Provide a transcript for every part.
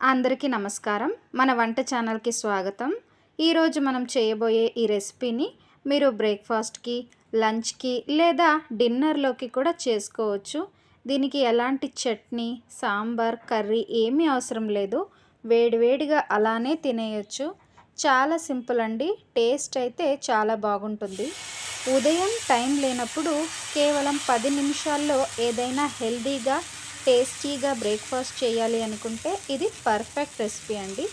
అందరికీ నమస్కారం. మన వంట ఛానల్‌కి స్వాగతం. ఈరోజు మనం చేయబోయే ఈ రెసిపీని మీరు బ్రేక్‌ఫాస్ట్‌కి, లంచ్‌కి లేదా డిన్నర్‌లోకి కూడా చేసుకోవచ్చు. దీనికి ఎలాంటి చట్నీ, సాంబార్, కర్రీ ఏమీ అవసరం లేదు. వేడివేడిగా అలానే తినేయొచ్చు. చాలా సింపుల్ అండి. టేస్ట్ అయితే చాలా బాగుంటుంది. ఉదయం టైం లేనప్పుడు కేవలం 10 నిమిషాల్లో ఏదైనా హెల్తీగా టేస్టీగా బ్రేక్‌ఫాస్ట్ చేయాలి అనుకుంటే ఇది పర్ఫెక్ట్ రెసిపీ అండి.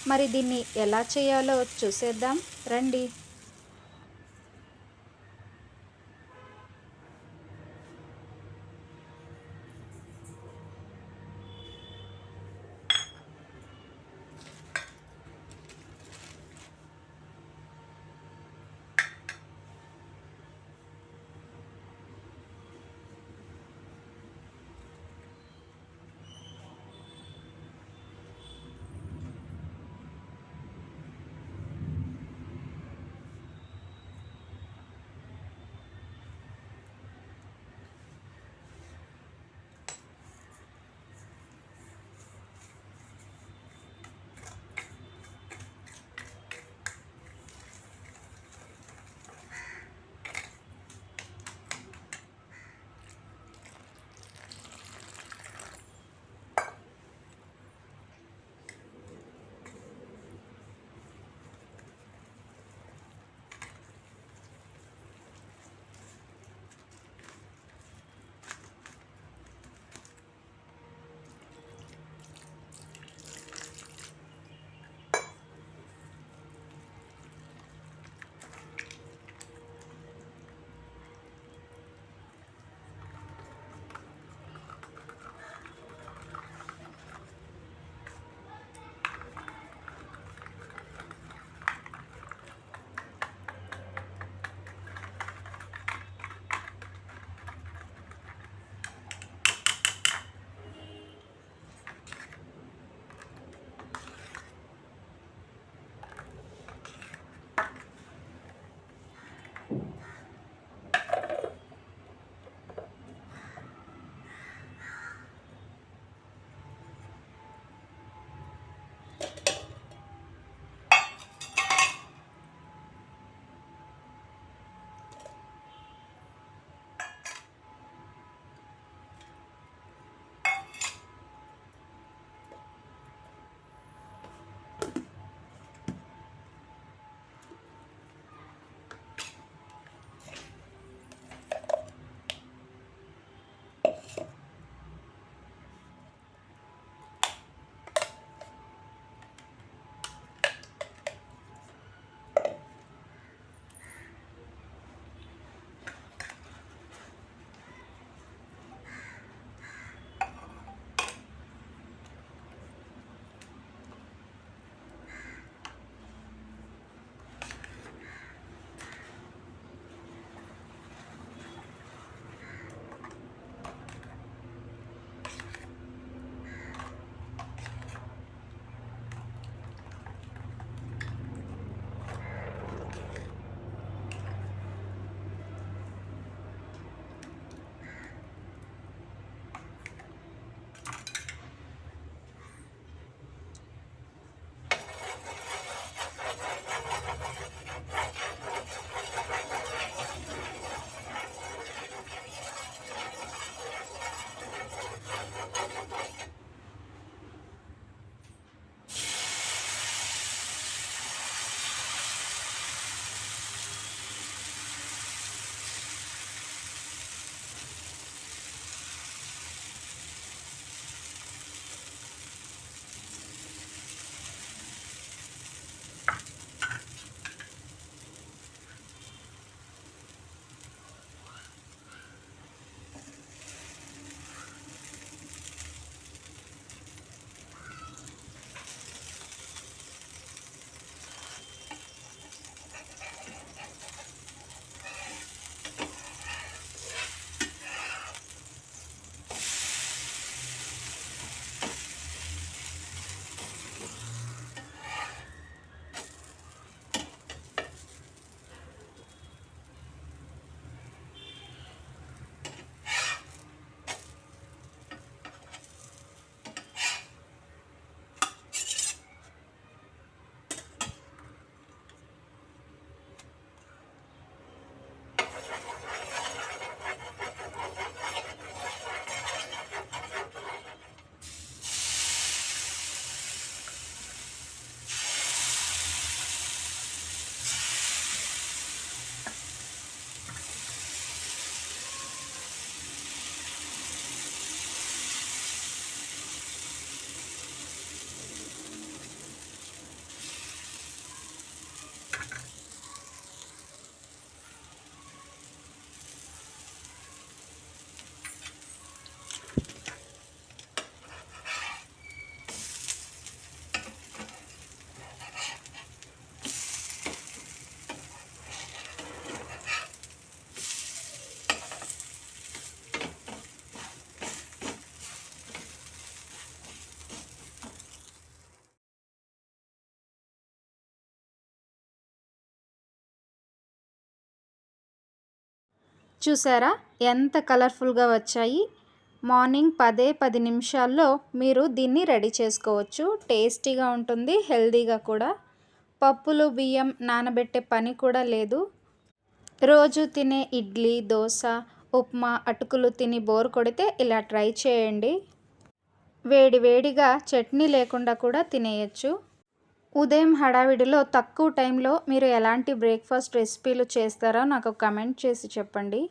మరి దీన్ని ఎలా చేయాలో చూసేద్దాం రండి. చూసారా ఎంత కలర్ఫుల్గా వచ్చాయి. మార్నింగ్ 10 నిమిషాల్లో మీరు దీన్ని రెడీ చేసుకోవచ్చు. టేస్టీగా ఉంటుంది, హెల్తీగా కూడా. పప్పులు బియ్యం నానబెట్టే పని కూడా లేదు. రోజు తినే ఇడ్లీ, దోశ, ఉప్మా, అటుకులు తిని బోర్ కొడితే ఇలా ట్రై చేయండి. వేడి వేడిగా చట్నీ లేకుండా కూడా తినేయచ్చు. ఉదయం హడావిడిలో తక్కువ టైంలో మీరు ఎలాంటి బ్రేక్ఫాస్ట్ రెసిపీలు చేస్తారో నాకు కమెంట్ చేసి చెప్పండి.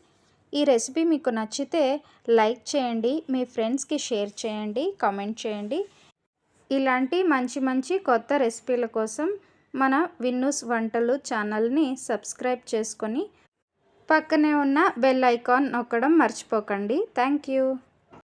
ఈ రెసిపీ మీకు నచ్చితే లైక్ చేయండి, మీ ఫ్రెండ్స్కి షేర్ చేయండి, కామెంట్ చేయండి. ఇలాంటి మంచి మంచి కొత్త రెసిపీల కోసం మన విన్నూస్ వంటలు ఛానల్ని సబ్స్క్రైబ్ చేసుకొని పక్కనే ఉన్న బెల్ ఐకాన్ నొక్కడం మర్చిపోకండి. Thank you.